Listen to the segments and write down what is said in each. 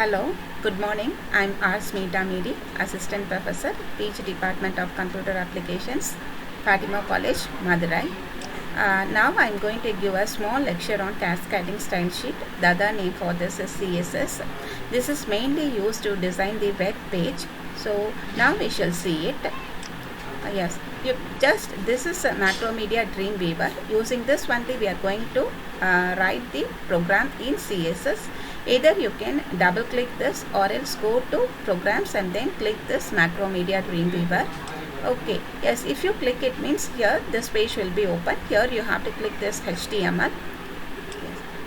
Hello, good morning. I'm R. Smita Miri, Assistant Professor, PG Department of Computer Applications, Fatima College, Madurai. Now I'm going to give a small lecture on cascading style sheet. The other name for this is CSS. This is mainly used to design the web page. So now we shall see it. Yes, this is a Macromedia Dreamweaver. Using this only we are going to write the program in CSS. Either you can double click this or else go to programs and then click this Macromedia Dreamweaver. Okay, yes, if you click it means here this page will be open. Here you have to click this HTML.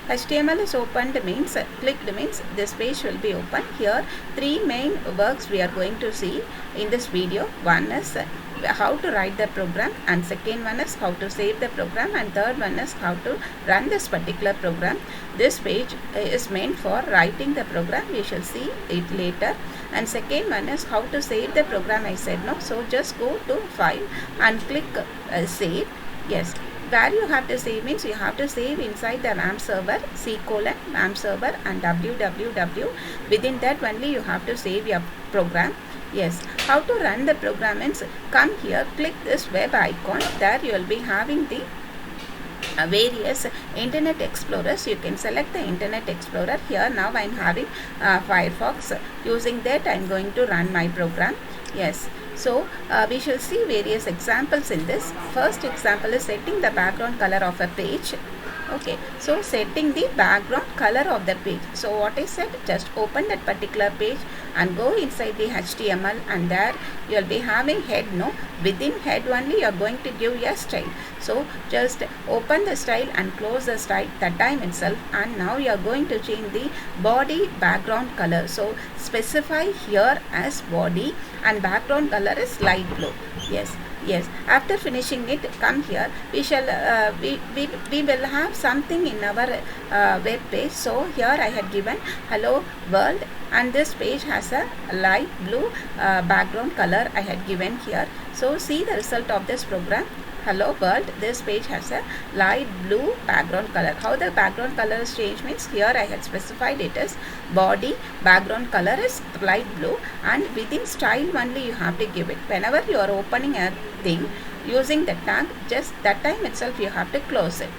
HTML is opened means clicked means this page will be open. Here three main works we are going to see in this video. One is how to write the program, and second one is how to save the program, and third one is how to run this particular program. This page is meant for writing the program. We shall see it later. And second one is how to save the program. I said no, so just go to file and click save. Yes, where you have to save means you have to save inside the WAMP server, C:\WAMP server and www. Within that only you have to save your program. Yes, how to run the program means come here, click this web icon. There you will be having the various Internet Explorers. You can select the Internet Explorer. Here now I am having Firefox. Using that I am going to run my program. Yes. So we shall see various examples in this. First example is setting the background color of a page. Okay, so setting the background color of the page. So what I said, just open that particular page and go inside the HTML, and there you will be having head. No, within head only you are going to give a style. So just open the style and close the style that time itself, and now you are going to change the body background color. So specify here as body and background color is light blue. Yes, after finishing it, come here. We shall we will have something in our web page. So here I had given hello world, and this page has a light blue background color I had given here. So see the result of this program. Hello world, this page has a light blue background color. How the background color is changed means here I had specified it as body background color is light blue, and within style only you have to give it. Whenever you are opening a thing using the tag, just that time itself you have to close it.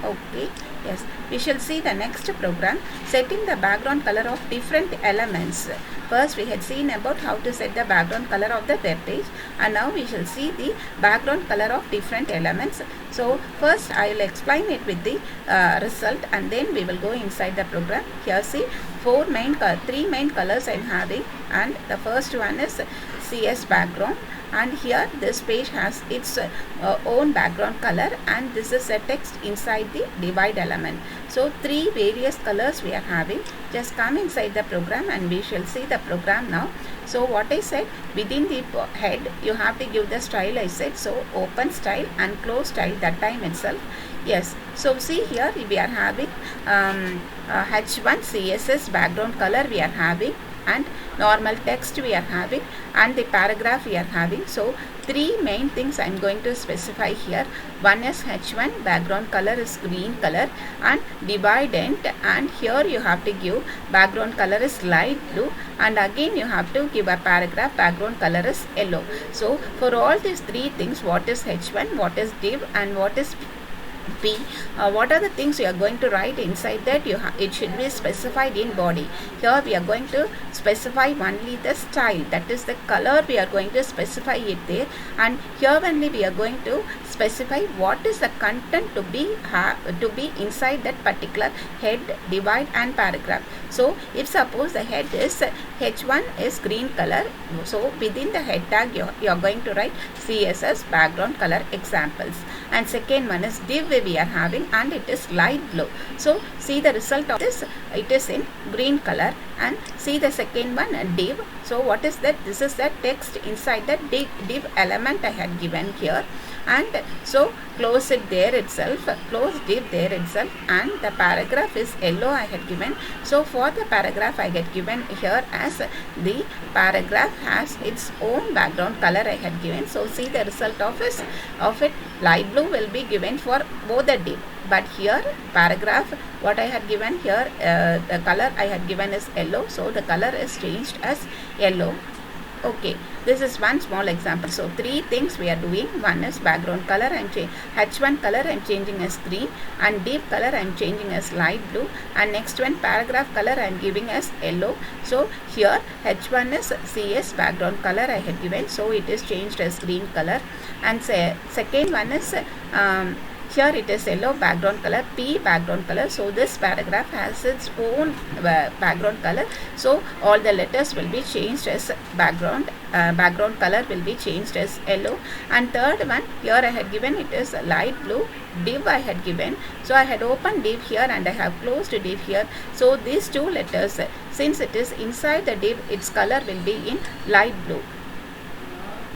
Okay, yes, we shall see the next program, setting the background color of different elements. First we had seen about how to set the background color of the web page, and now we shall see the background color of different elements. So first I will explain it with the result, and then we will go inside the program. Here see three main colors I am having, and the first one is CS background, and here this page has its own background color, and this is a text inside the divide element. So three various colors we are having. Just come inside the program and we shall see the program now. So what I said, within the head you have to give the style I said. So open style and close style that time itself. Yes, so see here we are having H1 CSS background color we are having, and normal text we are having, and the paragraph we are having. So three main things I am going to specify here. One is H1 background color is green color and dividend, and here you have to give background color is light blue, and again you have to give a paragraph background color is yellow. So for all these three things, what is H1, what is div, and what is P, what are the things you are going to write inside that? It should be specified in body. Here we are going to specify only the style, that is the color we are going to specify it there, and here only we are going to specify what is the content to be inside that particular head, divide and paragraph. So if suppose the head is H1 is green color, so within the head tag you are going to write CSS background color examples, and second one is div we are having, and it is light blue. So see the result of this, it is in green color, and see the second one div. So what is that? This is the text inside the div element I had given here, and so close it there itself, close div there itself, and the paragraph is yellow I had given. So for the paragraph I get given here as the paragraph has its own background color I had given. So see the result of it, light blue will be given for both the div. but here paragraph what I had given here, the color I had given is yellow, so the color is changed as yellow. Okay, this is one small example. So 3 things we are doing. One is background color, H1 color I am changing as green, and deep color I am changing as light blue, and next one paragraph color I am giving as yellow. So here H1 is CS background color I had given, so it is changed as green color, and second one is here it is yellow background color, P background color. So this paragraph has its own background color. So all the letters will be changed as background color will be changed as yellow. And third one, here I had given it is light blue, div I had given. So I had opened div here and I have closed div here. So these two letters, since it is inside the div, its color will be in light blue.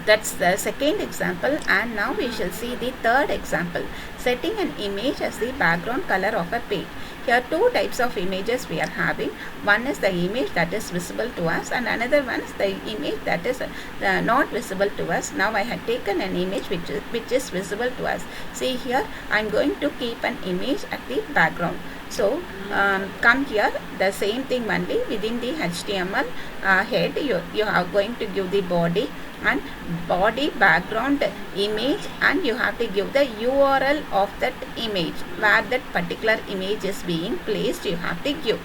That's the second example, and now we shall see the third example, setting an image as the background color of a page. Here two types of images we are having. One is the image that is visible to us, and another one is the image that is not visible to us. Now I have taken an image which is visible to us. See here, I am going to keep an image at the background. So come here, the same thing only within the HTML head, you are going to give the body and body background image, and you have to give the URL of that image where that particular image is being placed. You have to give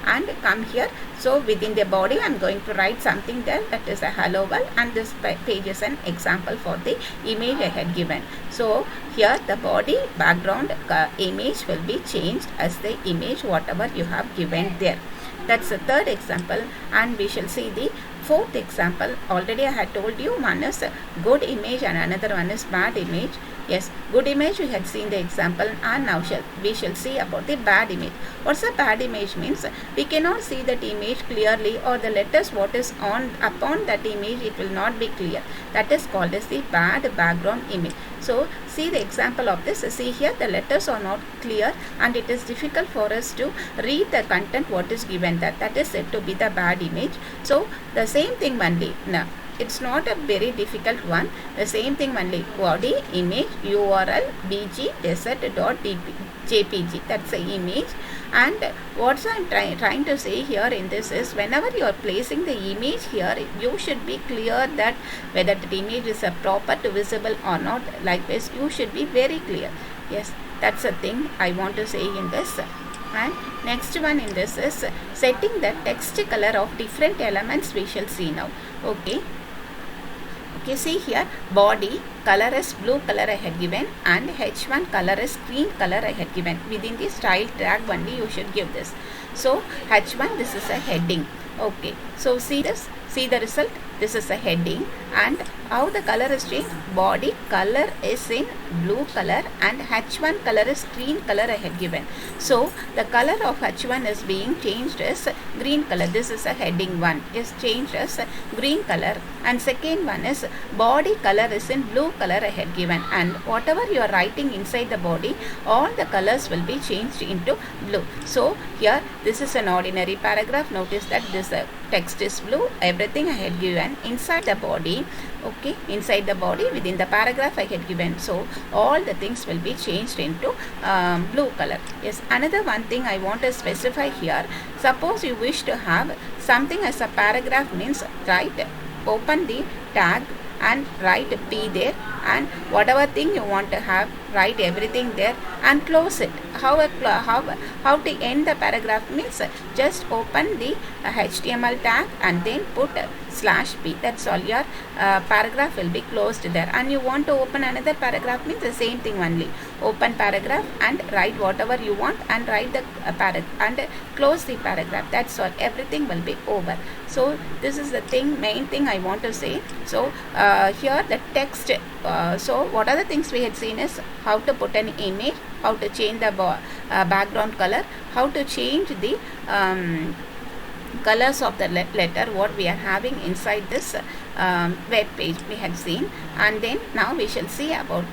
and come here. So within the body I am going to write something there, that is a hello world, and this page is an example for the image I had given. So here the body background image will be changed as the image whatever you have given there. That's the third example, and we shall see the fourth example. Already I had told you, one is good image and another one is bad image. Yes, good image we had seen the example, and now we shall see about the bad image. What's a bad image means? We cannot see that image clearly, or the letters what is upon that image, it will not be clear. That is called as the bad background image. So see the example of this. See here, the letters are not clear and it is difficult for us to read the content what is given there. That is said to be the bad image. So the same thing only. Now it's not a very difficult one. The same thing only. Body image URL bg desert.jpg. That's the image. And what I am trying to say here in this is, whenever you are placing the image here, you should be clear that whether the image is proper to visible or not. Likewise, you should be very clear. Yes, that's the thing I want to say in this. And next one in this is setting the text color of different elements. We shall see now. Okay, see here, body color is blue color I had given, and H1 color is green color I had given. Within the style tag only you should give this. So H1, this is a heading. Okay, so see this, see the result. This is a heading, and how the color is changed. Body color is in blue color and H1 color is green color I had given. So the color of H1 is being changed as green color. This is a heading 1 is changed as green color, and second one is body color is in blue color I had given, and whatever you are writing inside the body, all the colors will be changed into blue. So here this is an ordinary paragraph. Notice that this text is blue. Everything I had given inside the body. Okay, inside the body within the paragraph I had given. So all the things will be changed into blue color. Yes, another one thing I want to specify here. Suppose you wish to have something as a paragraph, means write, open the tag and write P there, and whatever thing you want to have, write everything there and close it. How to end the paragraph means, just open the HTML tag and then put /p. That's all. Your paragraph will be closed there. And you want to open another paragraph means the same thing only. Open paragraph and write whatever you want and write the paragraph and close the paragraph. That's all. Everything will be over. So this is the thing, main thing I want to say. So here the text. So what are the things we had seen is how to put an image, how to change the background color, how to change the colors of the letter what we are having inside this web page we have seen. And then now we shall see about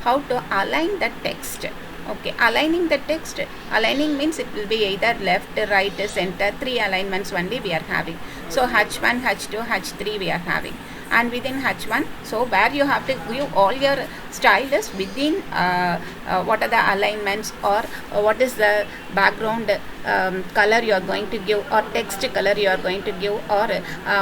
how to align the text. Okay, aligning the text. Aligning means it will be either left, right, center. 3 alignments only we are having. So H1, H2, H3 we are having. and within H1, so where you have to give all your style is within what are the alignments, or what is the background color you are going to give, or text color you are going to give, or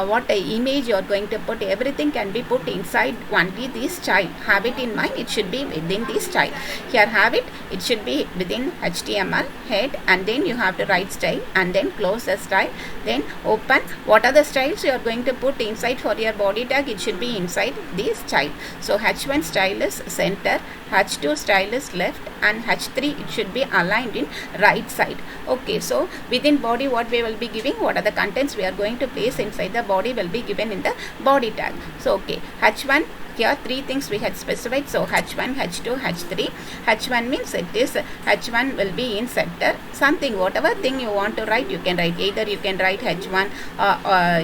what image you are going to put. Everything can be put inside only this style. Have it in mind, it should be within this style. Here have it, it should be within HTML head, and then you have to write style and then close the style, then open. What are the styles you are going to put inside for your body tag? It should be inside this style. So H1 style is center, H2 style is left, and H3 it should be aligned in right side. Okay, so within body what we will be giving, what are the contents we are going to place inside the body will be given in the body tag. So okay, H1, here three things we had specified. So H1, H2, H3. H1 means it is H1 will be in center. Something, whatever thing you want to write, you can write. Either you can write H1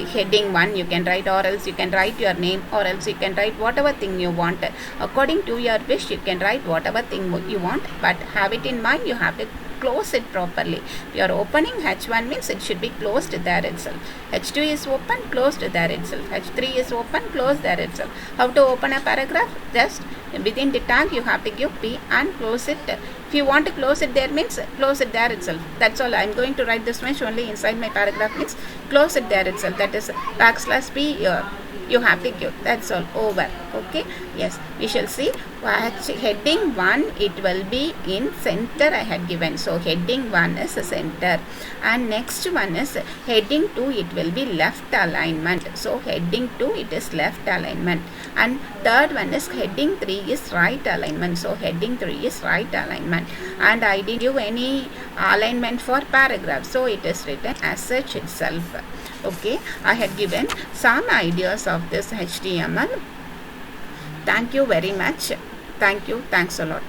heading 1 you can write, or else you can write your name, or else you can write whatever thing you want. According to your wish, you can write whatever thing you want, but have it in mind, you have to close it properly. If you are opening H1 means it should be closed there itself. H2 is open, closed there itself. H3 is open, closed there itself. How to open a paragraph? Just within the tag you have to give P and close it. If you want to close it there means close it there itself. That's all. I am going to write this much only inside my paragraph means close it there itself. That is \P you have to give. That's all. Over. Okay. Yes. We shall see. Heading 1 it will be in center I had given. So heading 1 is center, and next one is heading 2 it will be left alignment. So heading 2 it is left alignment, and third one is heading 3 is right alignment. So heading 3 is right alignment, and I didn't give any alignment for paragraph, so it is written as such itself. Okay, I had given some ideas of this HTML. Thank you very much. Thank you. Thanks a lot.